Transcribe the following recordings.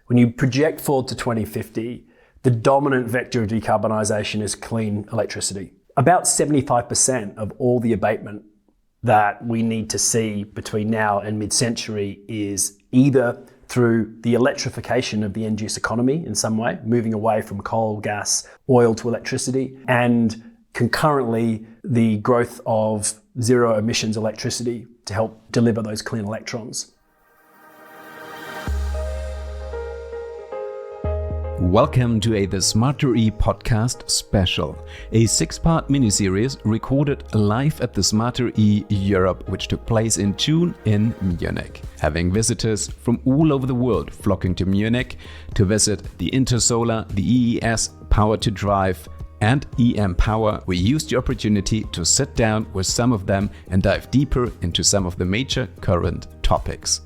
When you project forward to 2050, the dominant vector of decarbonisation is clean electricity. About 75% of all the abatement that we need to see between now and mid-century is either through the electrification of the end-use economy in some way, moving away from coal, gas, oil to electricity, and concurrently the growth of zero emissions electricity to help deliver those clean electrons. Welcome to the Smarter E podcast special, a 6-part miniseries recorded live at the Smarter E Europe, which took place in June in Munich. Having visitors from all over the world flocking to Munich to visit the Intersolar, the EES, Power to Drive, and EM Power, we used the opportunity to sit down with some of them and dive deeper into some of the major current topics.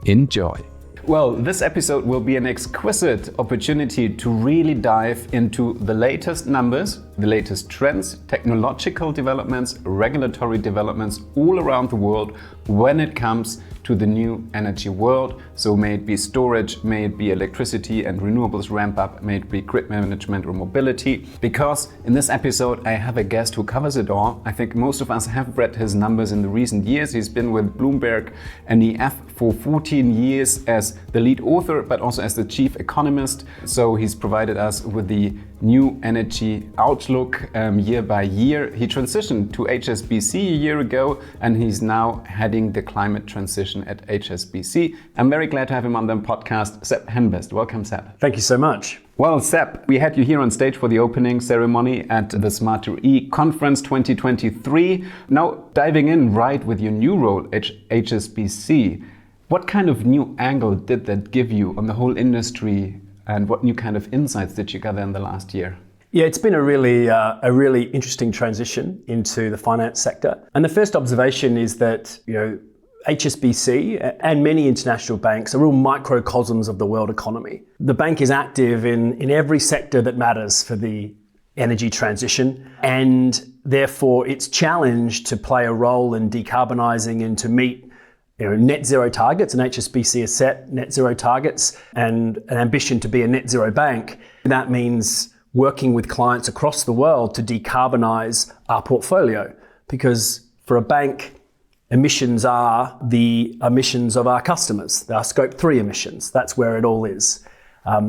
Enjoy! Well, this episode will be an exquisite opportunity to really dive into the latest numbers, the latest trends, technological developments, regulatory developments all around the world when it comes to the new energy world. So may it be storage, may it be electricity and renewables ramp up, may it be grid management or mobility. Because in this episode I have a guest who covers it all. I think most of us have read his numbers in the recent years. He's been with Bloomberg and EF for 14 years as the lead author, but also as the chief economist. So he's provided us with the new energy outlook year by year. He transitioned to HSBC a year ago, and he's now heading the climate transition at HSBC. I'm very glad to have him on the podcast, Seb Henbest. Welcome, Seb. Thank you so much. Well, Seb, we had you here on stage for the opening ceremony at the Smarter E Conference 2023. Now, diving in right with your new role at HSBC, what kind of new angle did that give you on the whole industry, and what new kind of insights did you gather in the last year? Yeah, it's been a really interesting transition into the finance sector. And the first observation is that, HSBC and many international banks are real microcosms of the world economy. The bank is active in every sector that matters for the energy transition, and therefore it's challenged to play a role in decarbonising and to meet net zero targets, and HSBC has set net zero targets and an ambition to be a net zero bank. That means working with clients across the world to decarbonise our portfolio, because for a bank, emissions are the emissions of our customers. They are scope 3 emissions. That's where it all is.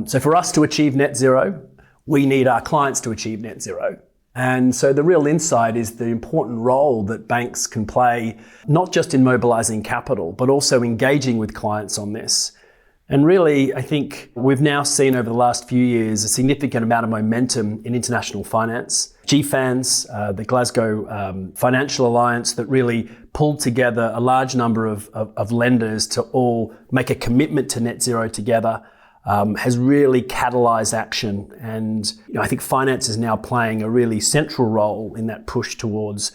So for us to achieve net zero, we need our clients to achieve net zero. And so the real insight is the important role that banks can play, not just in mobilising capital, but also engaging with clients on this. And really, I think we've now seen over the last few years a significant amount of momentum in international finance. GFANZ, the Glasgow Financial Alliance, that really pulled together a large number of lenders to all make a commitment to net zero together, has really catalysed action. And I think finance is now playing a really central role in that push towards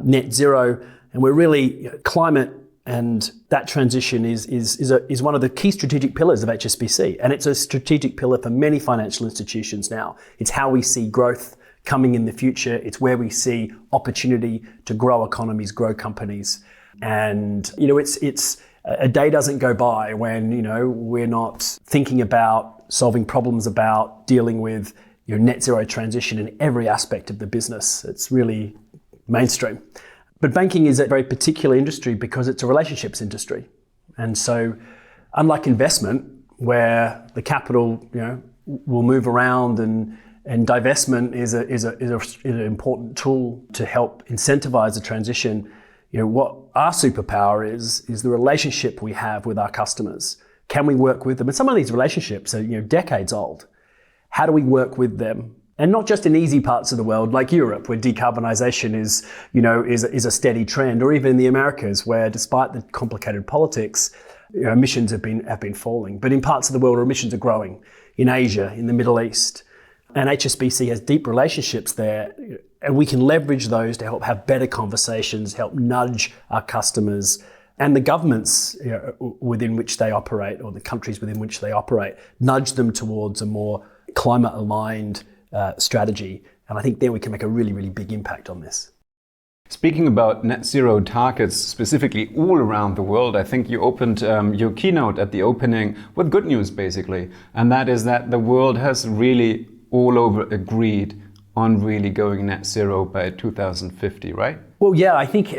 net zero. And we're really, climate and that transition is one of the key strategic pillars of HSBC. And it's a strategic pillar for many financial institutions now. It's how we see growth coming in the future. It's where we see opportunity to grow economies, grow companies. And, it's a day doesn't go by when, we're not thinking about solving problems, about dealing with net zero transition in every aspect of the business. It's really mainstream. But banking is a very particular industry because it's a relationships industry. And so unlike investment, where the capital, will move around and divestment is an important tool to help incentivize the transition, what our superpower is the relationship we have with our customers. Can we work with them? And some of these relationships are, decades old. How do we work with them? And not just in easy parts of the world like Europe, where decarbonisation is a steady trend, or even in the Americas, where despite the complicated politics, emissions have been falling. But in parts of the world where emissions are growing, in Asia, in the Middle East. And HSBC has deep relationships there, and we can leverage those to help have better conversations, help nudge our customers and the governments within which they operate, or the countries within which they operate, nudge them towards a more climate-aligned strategy. And I think there we can make a really, really big impact on this. Speaking about net zero targets, specifically all around the world, I think you opened your keynote at the opening with good news, basically. And that is that the world has really all over agreed on really going net zero by 2050, right? Well, yeah, I think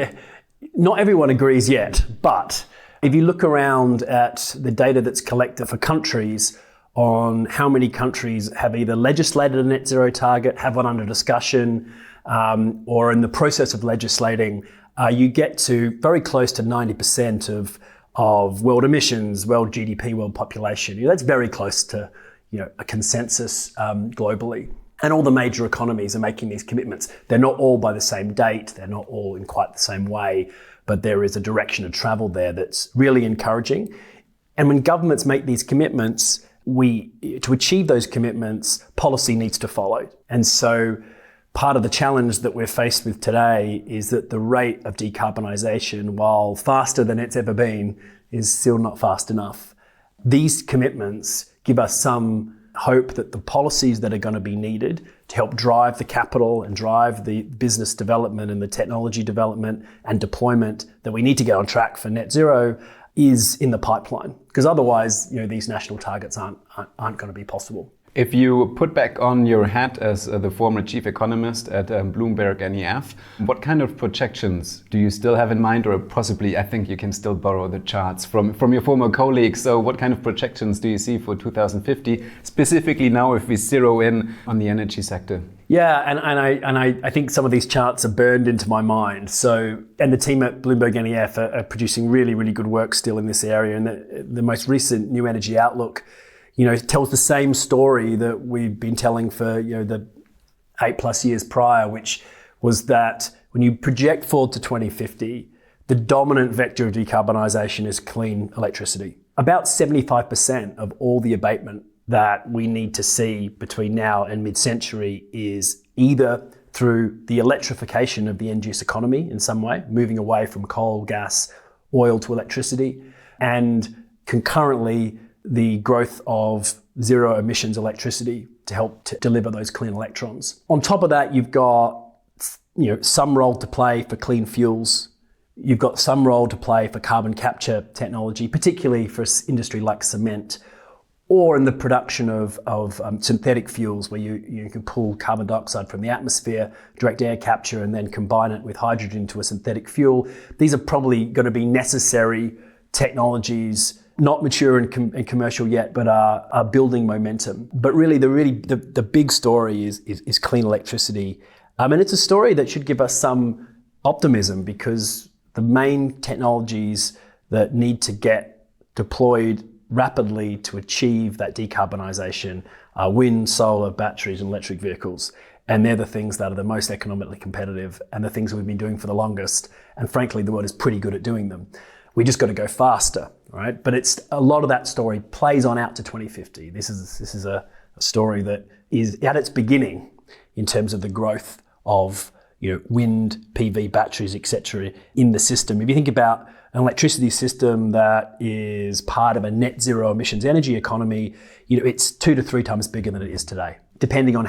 not everyone agrees yet. But if you look around at the data that's collected for countries on how many countries have either legislated a net zero target, have one under discussion, or in the process of legislating, you get to very close to 90% of world emissions, world GDP, world population. That's very close to a consensus globally. And all the major economies are making these commitments. They're not all by the same date, they're not all in quite the same way, but there is a direction of travel there that's really encouraging. And when governments make these commitments, to achieve those commitments, policy needs to follow. And so part of the challenge that we're faced with today is that the rate of decarbonisation, while faster than it's ever been, is still not fast enough. These commitments give us some hope that the policies that are going to be needed to help drive the capital and drive the business development and the technology development and deployment that we need to get on track for net zero is in the pipeline. Because otherwise, these national targets aren't going to be possible. If you put back on your hat as the former chief economist at Bloomberg NEF, what kind of projections do you still have in mind, or possibly I think you can still borrow the charts from your former colleagues? So what kind of projections do you see for 2050, specifically now if we zero in on the energy sector? Yeah, and I think some of these charts are burned into my mind. So, and the team at Bloomberg NEF are producing really, really good work still in this area. And the most recent New Energy Outlook tells the same story that we've been telling for, the 8+ years prior, which was that when you project forward to 2050, the dominant vector of decarbonisation is clean electricity. About 75% of all the abatement that we need to see between now and mid-century is either through the electrification of the end-use economy in some way, moving away from coal, gas, oil to electricity, and concurrently the growth of zero emissions electricity to help to deliver those clean electrons. On top of that, you've got some role to play for clean fuels. You've got some role to play for carbon capture technology, particularly for industry like cement, or in the production of synthetic fuels where you can pull carbon dioxide from the atmosphere, direct air capture, and then combine it with hydrogen to a synthetic fuel. These are probably going to be necessary technologies, not mature and commercial yet, but are building momentum. But really, the big story is clean electricity. And it's a story that should give us some optimism, because the main technologies that need to get deployed rapidly to achieve that decarbonisation are wind, solar, batteries, and electric vehicles. And they're the things that are the most economically competitive and the things that we've been doing for the longest. And frankly, the world is pretty good at doing them. We just got to go faster, right? But it's a lot of that story plays on out to 2050. This is a story that is at its beginning in terms of the growth of wind, PV, batteries, etc. in the system. If you think about an electricity system that is part of a net zero emissions energy economy, it's 2 to 3 times bigger than it is today, depending on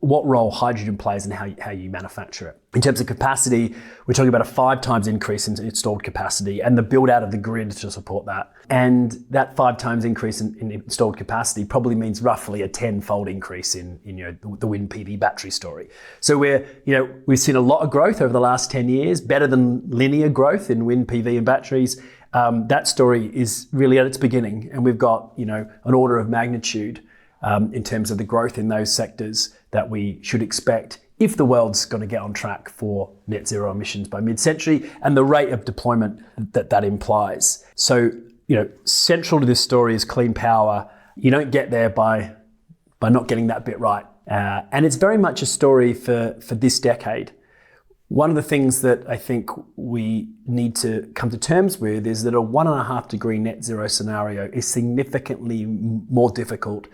what role hydrogen plays and how you manufacture it. In terms of capacity, we're talking about a 5 times increase in installed capacity and the build out of the grid to support that. And that 5 times increase in installed capacity probably means roughly a 10-fold increase in the wind PV battery story. So we've seen a lot of growth over the last 10 years, better than linear growth in wind PV and batteries. That story is really at its beginning, and we've got an order of magnitude in terms of the growth in those sectors that we should expect if the world's going to get on track for net zero emissions by mid-century, and the rate of deployment that implies. So, central to this story is clean power. You don't get there by not getting that bit right. And it's very much a story for this decade. One of the things that I think we need to come to terms with is that a 1.5 degree net zero scenario is significantly more difficult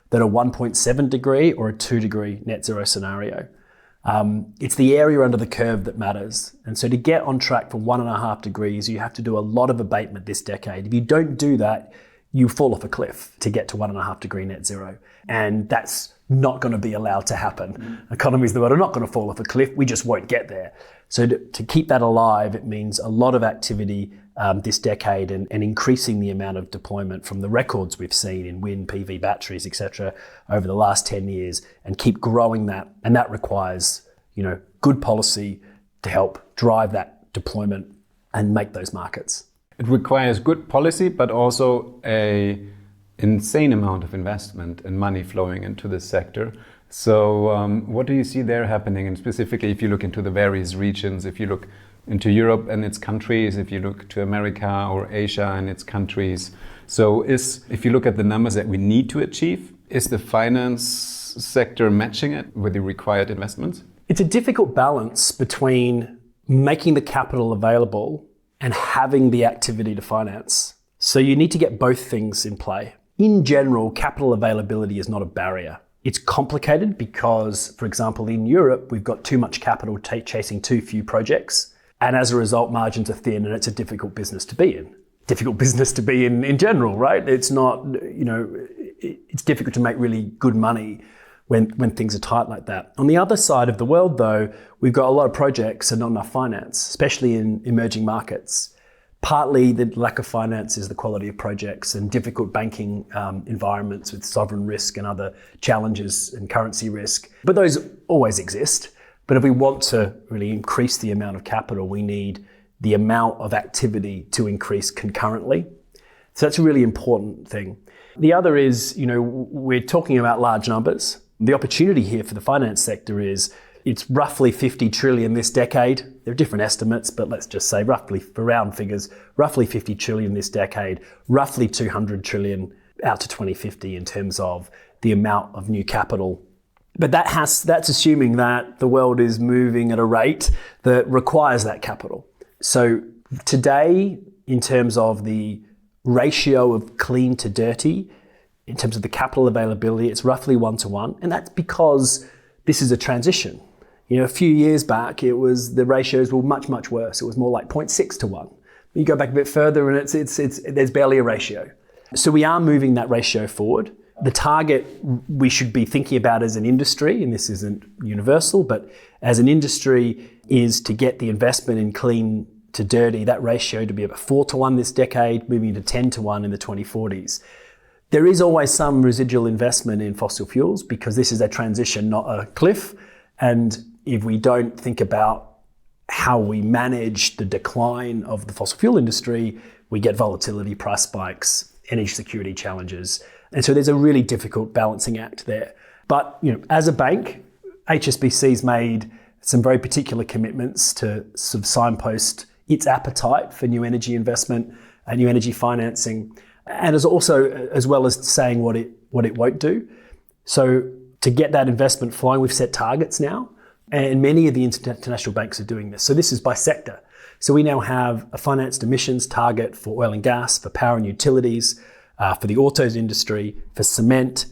than a 1.7 degree or a 2 degree net zero scenario. It's the area under the curve that matters. And so to get on track for 1.5 degrees, you have to do a lot of abatement this decade. If you don't do that, you fall off a cliff to get to 1.5 degree net zero. And that's not going to be allowed to happen. Economies of the world are not going to fall off a cliff. We just won't get there. So to keep that alive, it means a lot of activity this decade and increasing the amount of deployment from the records we've seen in wind, PV, batteries, etc., over the last 10 years, and keep growing that. And that requires, good policy to help drive that deployment and make those markets. It requires good policy, but also a insane amount of investment and money flowing into this sector. So what do you see there happening? And specifically, if you look into the various regions, if you look into Europe and its countries, if you look to America or Asia and its countries. So if you look at the numbers that we need to achieve, is the finance sector matching it with the required investments? It's a difficult balance between making the capital available and having the activity to finance. So you need to get both things in play. In general, capital availability is not a barrier. It's complicated because, for example, in Europe, we've got too much capital chasing too few projects. And as a result, margins are thin and it's a difficult business to be in. Difficult business to be in general, right? It's not, it's difficult to make really good money when things are tight like that. On the other side of the world, though, we've got a lot of projects and not enough finance, especially in emerging markets. Partly the lack of finance is the quality of projects and difficult banking environments with sovereign risk and other challenges and currency risk. But those always exist. But if we want to really increase the amount of capital, we need the amount of activity to increase concurrently. So that's a really important thing. The other is, we're talking about large numbers. The opportunity here for the finance sector is it's roughly 50 trillion this decade. There are different estimates, but let's just say roughly, for round figures, roughly 50 trillion this decade, roughly 200 trillion out to 2050 in terms of the amount of new capital. But that's assuming that the world is moving at a rate that requires that capital. So today, in terms of the ratio of clean to dirty, in terms of the capital availability, it's roughly 1-to-1. And that's because this is a transition. A few years back, the ratios were much, much worse. It was more like 0.6-to-1. You go back a bit further and there's barely a ratio. So we are moving that ratio forward. The target we should be thinking about as an industry, and this isn't universal, but as an industry, is to get the investment in clean to dirty, that ratio to be about 4-to-1 this decade, moving to 10-to-1 in the 2040s. There is always some residual investment in fossil fuels because this is a transition, not a cliff. And if we don't think about how we manage the decline of the fossil fuel industry, we get volatility, price spikes, energy security challenges. And so there's a really difficult balancing act there. But as a bank, HSBC's made some very particular commitments to sort of signpost its appetite for new energy investment and new energy financing, and as well as saying what it won't do. So to get that investment flowing, we've set targets now, and many of the international banks are doing this. So this is by sector. So we now have a financed emissions target for oil and gas, for power and utilities, for the autos industry, for cement,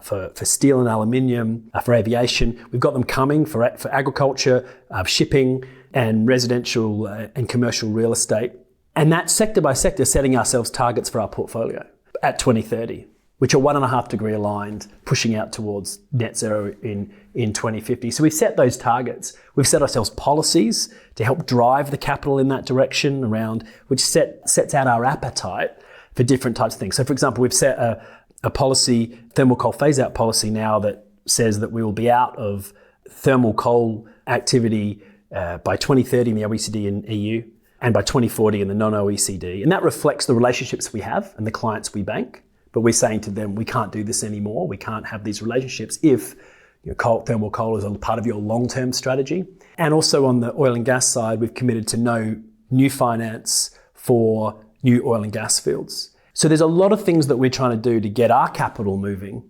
for steel and aluminium, for aviation. We've got them coming for agriculture, shipping, and residential and commercial real estate. And that sector by sector, setting ourselves targets for our portfolio at 2030, which are 1.5 degree aligned, pushing out towards net zero in 2050. So we've set those targets. We've set ourselves policies to help drive the capital in that direction around, which sets out our appetite for different types of things. So for example, we've set a policy, thermal coal phase out policy now that says that we will be out of thermal coal activity by 2030 in the OECD and EU, and by 2040 in the non-OECD. And that reflects the relationships we have and the clients we bank. But we're saying to them, we can't do this anymore. We can't have these relationships if thermal coal is a part of your long-term strategy. And also on the oil and gas side, we've committed to no new finance for new oil and gas fields. So there's a lot of things that we're trying to do to get our capital moving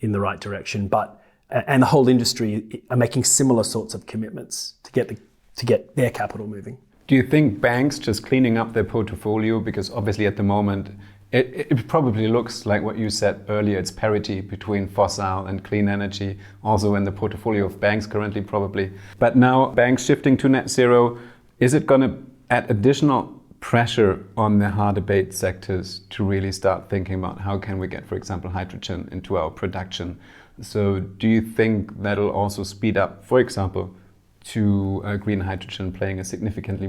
in the right direction, and the whole industry are making similar sorts of commitments to get their capital moving. Do you think banks just cleaning up their portfolio, because obviously at the moment it probably looks like what you said earlier, it's parity between fossil and clean energy, also in the portfolio of banks currently probably. But now banks shifting to net zero, is it going to add additional pressure on the hard debate sectors to really start thinking about how can we get, for example, hydrogen into our production? So do you think that'll also speed up, for example, to green hydrogen playing a significantly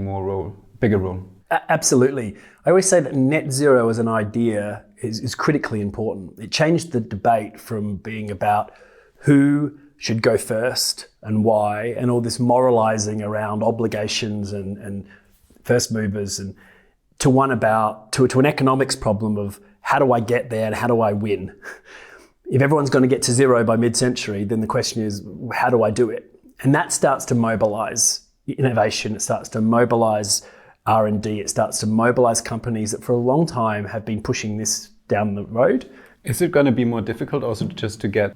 bigger role? Absolutely. I always say that net zero as an idea is critically important. It changed the debate from being about who should go first and why, and all this moralizing around obligations and first movers, and to an economics problem of how do I get there and how do I win? If everyone's going to get to zero by mid-century, then the question is, how do I do it? And that starts to mobilize innovation. It starts to mobilize R&D. It starts to mobilize companies that for a long time have been pushing this down the road. Is it going to be more difficult also just to get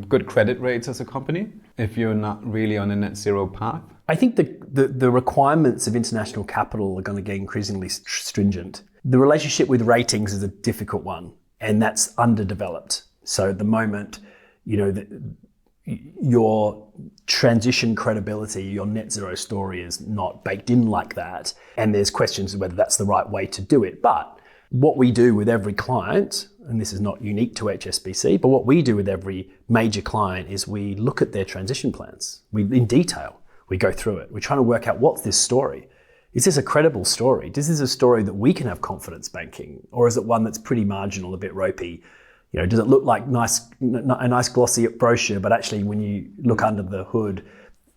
good credit rates as a company if you're not really on a net zero path? I think the requirements of international capital are going to get increasingly stringent. The relationship with ratings is a difficult one, and that's underdeveloped. So at the moment, your transition credibility, your net zero story is not baked in like that. And there's questions of whether that's the right way to do it. But what we do with every client, and this is not unique to HSBC, but what we do with every major client is we look at their transition plans. In detail, we go through it. We're trying to work out, what's this story? Is this a credible story? Is this a story that we can have confidence banking? Or is it one that's pretty marginal, a bit ropey? Does it look like a nice glossy brochure, but actually when you look under the hood,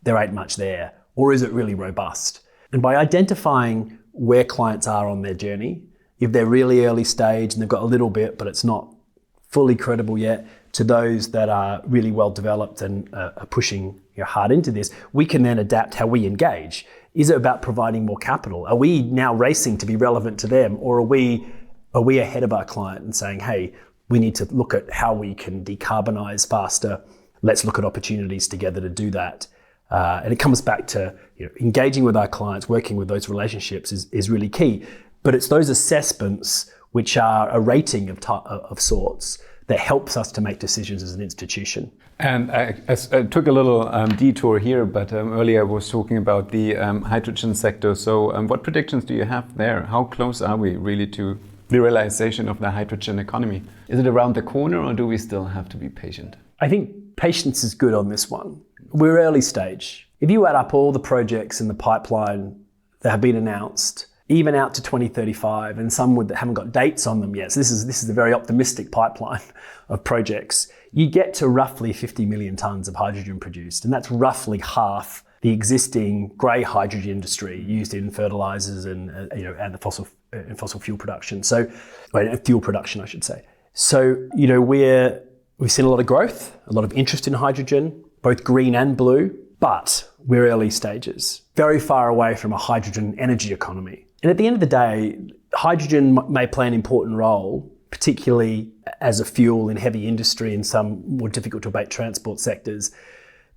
there ain't much there? Or is it really robust? And by identifying where clients are on their journey, if they're really early stage and they've got a little bit, but it's not fully credible yet, to those that are really well developed and are pushing hard into this, we can then adapt how we engage. Is it about providing more capital? Are we now racing to be relevant to them? Or are we ahead of our client and saying, hey, we need to look at how we can decarbonize faster. Let's look at opportunities together to do that. And it comes back to engaging with our clients, working with those relationships is really key. But it's those assessments which are a rating of sorts that helps us to make decisions as an institution. And I took a little detour here, but earlier I was talking about the hydrogen sector. So what predictions do you have there? How close are we really to the realization of the hydrogen economy? Is it around the corner, or do we still have to be patient? I think patience is good on this one. We're early stage. If you add up all the projects in the pipeline that have been announced, even out to 2035, and some that haven't got dates on them yet, so this is a very optimistic pipeline of projects, you get to roughly 50 million tonnes of hydrogen produced, and that's roughly half the existing grey hydrogen industry used in fertilizers and the fossil fuel production. So, fuel production, I should say. So, we've seen a lot of growth, a lot of interest in hydrogen, both green and blue, but we're early stages, very far away from a hydrogen energy economy. And at the end of the day, hydrogen may play an important role, particularly as a fuel in heavy industry and some more difficult to abate transport sectors.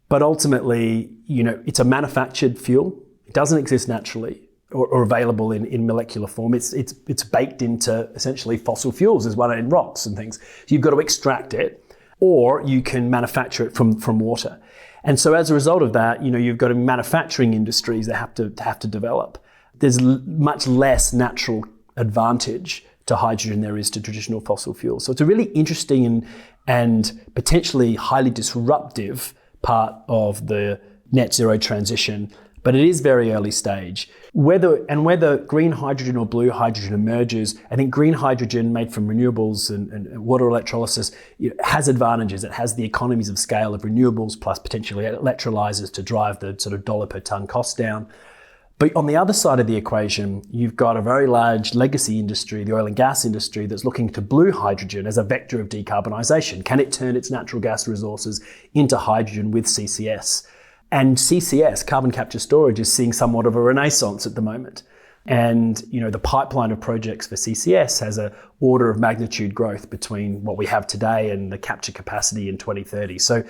But ultimately, it's a manufactured fuel. It doesn't exist naturally or available in molecular form. It's baked into essentially fossil fuels. There's one in rocks and things. So you've got to extract it, or you can manufacture it from water. And so as a result of that, you've got manufacturing industries that have to develop. There's much less natural advantage to hydrogen there is to traditional fossil fuels. So it's a really interesting and potentially highly disruptive part of the net zero transition, but it is very early stage. Whether green hydrogen or blue hydrogen emerges, I think green hydrogen made from renewables and water electrolysis has advantages. It has the economies of scale of renewables plus potentially electrolyzers to drive the sort of dollar per tonne cost down. But on the other side of the equation, you've got a very large legacy industry, the oil and gas industry, that's looking to blue hydrogen as a vector of decarbonisation. Can it turn its natural gas resources into hydrogen with CCS? And CCS, carbon capture storage, is seeing somewhat of a renaissance at the moment. And the pipeline of projects for CCS has an order of magnitude growth between what we have today and the capture capacity in 2030. So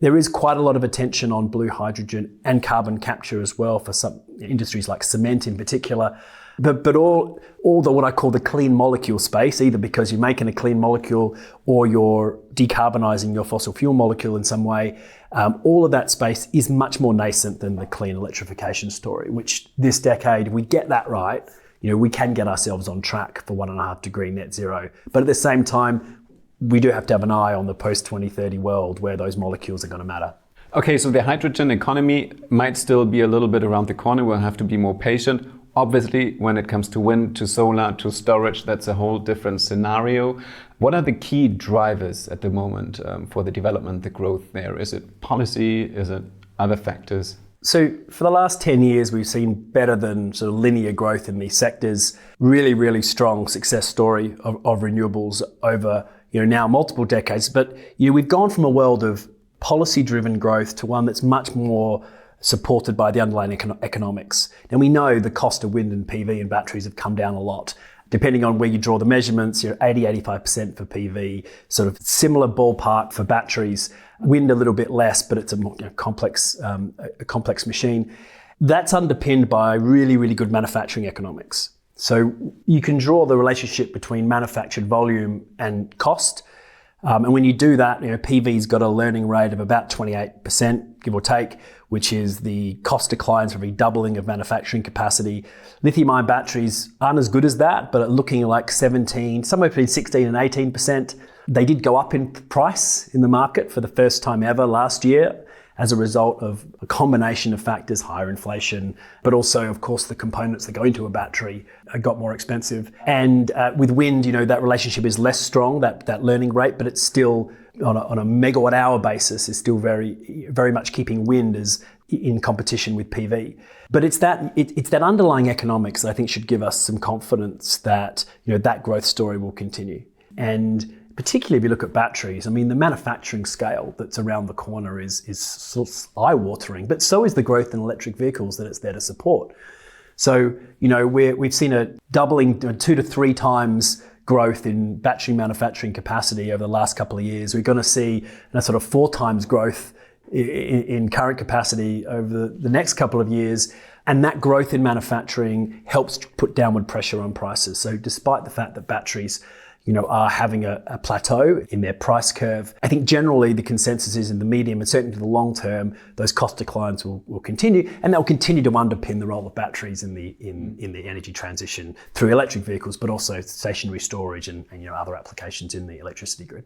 there is quite a lot of attention on blue hydrogen and carbon capture as well for some industries like cement in particular. But all the what I call the clean molecule space, either because you're making a clean molecule or you're decarbonising your fossil fuel molecule in some way, all of that space is much more nascent than the clean electrification story, which this decade, if we get that right, we can get ourselves on track for 1.5 degree net zero. But at the same time, we do have to have an eye on the post-2030 world where those molecules are going to matter. Okay, so the hydrogen economy might still be a little bit around the corner. We'll have to be more patient. Obviously, when it comes to wind, to solar, to storage, that's a whole different scenario. What are the key drivers at the moment for the development, the growth there? Is it policy? Is it other factors? So for the last 10 years, we've seen better than sort of linear growth in these sectors. Really, really strong success story of renewables over now multiple decades. But we've gone from a world of policy-driven growth to one that's much more supported by the underlying economics. And we know the cost of wind and PV and batteries have come down a lot. Depending on where you draw the measurements, 80-85% for PV, sort of similar ballpark for batteries. Wind a little bit less, but it's a more complex machine. That's underpinned by really, really good manufacturing economics. So you can draw the relationship between manufactured volume and cost. And when you do that, PV's got a learning rate of about 28%, give or take, which is the cost declines for every doubling of manufacturing capacity. Lithium-ion batteries aren't as good as that, but are looking like 17, somewhere between 16 and 18%. They did go up in price in the market for the first time ever last year as a result of a combination of factors, higher inflation, but also, of course, the components that go into a battery got more expensive. And with wind, that relationship is less strong, that learning rate, but it's still on a megawatt hour basis is still very, very much keeping wind as in competition with PV. But it's that underlying economics that I think should give us some confidence that that growth story will continue. And particularly if you look at batteries, the manufacturing scale that's around the corner is sort of eye-watering, but so is the growth in electric vehicles that it's there to support. So, we've seen a doubling, 2 to 3 times growth in battery manufacturing capacity over the last couple of years. We're going to see a sort of 4 times growth in current capacity over the next couple of years. And that growth in manufacturing helps put downward pressure on prices. So despite the fact that batteries are having a plateau in their price curve, I think generally the consensus is in the medium and certainly to the long term, those cost declines will continue, and they'll continue to underpin the role of batteries in the energy transition through electric vehicles, but also stationary storage and other applications in the electricity grid.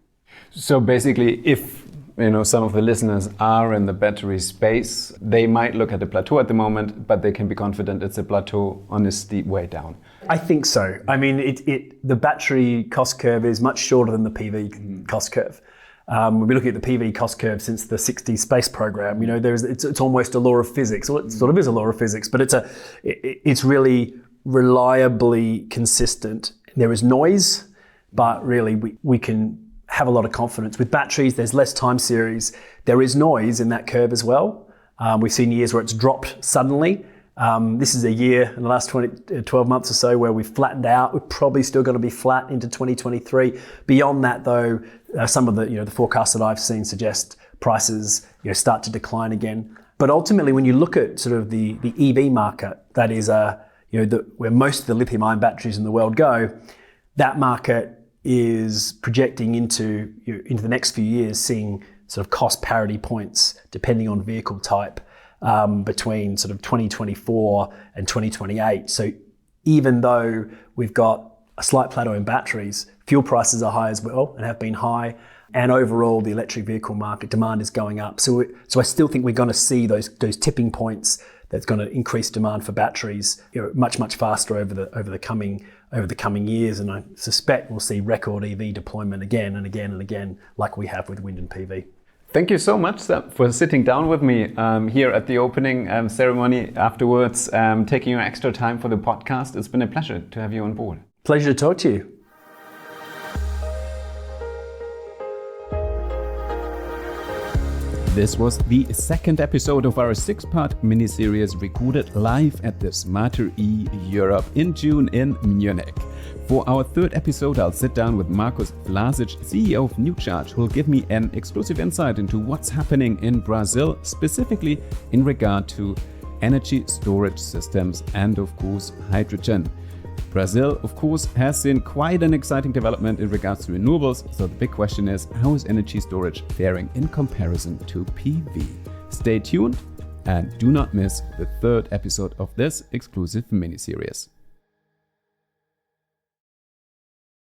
So basically, if some of the listeners are in the battery space, they might look at the plateau at the moment, but they can be confident it's a plateau on a steep way down. I think so. The battery cost curve is much shorter than the PV cost curve. When we look at the PV cost curve since the 60s space program, it's almost a law of physics. Well, it sort of is a law of physics, but it's really reliably consistent. There is noise, but really we can have a lot of confidence. With batteries, there's less time series. There is noise in that curve as well. We've seen years where it's dropped suddenly. This is a year in the last 12 months or so where we've flattened out. We're probably still going to be flat into 2023. Beyond that, though, some of the the forecasts that I've seen suggest prices start to decline again. But ultimately, when you look at sort of the EV market, that is where most of the lithium-ion batteries in the world go, that market is projecting into the next few years, seeing sort of cost parity points depending on vehicle type between sort of 2024 and 2028. So even though we've got a slight plateau in batteries, fuel prices are high as well and have been high. And overall, the electric vehicle market demand is going up. So I still think we're going to see those tipping points that's going to increase demand for batteries much, much faster over the coming years. And I suspect we'll see record EV deployment again and again and again, like we have with wind and PV. Thank you so much, Seb, for sitting down with me here at the opening ceremony afterwards, taking your extra time for the podcast. It's been a pleasure to have you on board. Pleasure to talk to you. This was the second episode of our 6-part mini-series recorded live at the Smarter E Europe in June in Munich. For our 3rd episode, I'll sit down with Markus Vlasic, CEO of NewCharge, who will give me an exclusive insight into what's happening in Brazil, specifically in regard to energy storage systems and, of course, hydrogen. Brazil, of course, has seen quite an exciting development in regards to renewables, so the big question is, how is energy storage faring in comparison to PV? Stay tuned and do not miss the 3rd episode of this exclusive mini-series.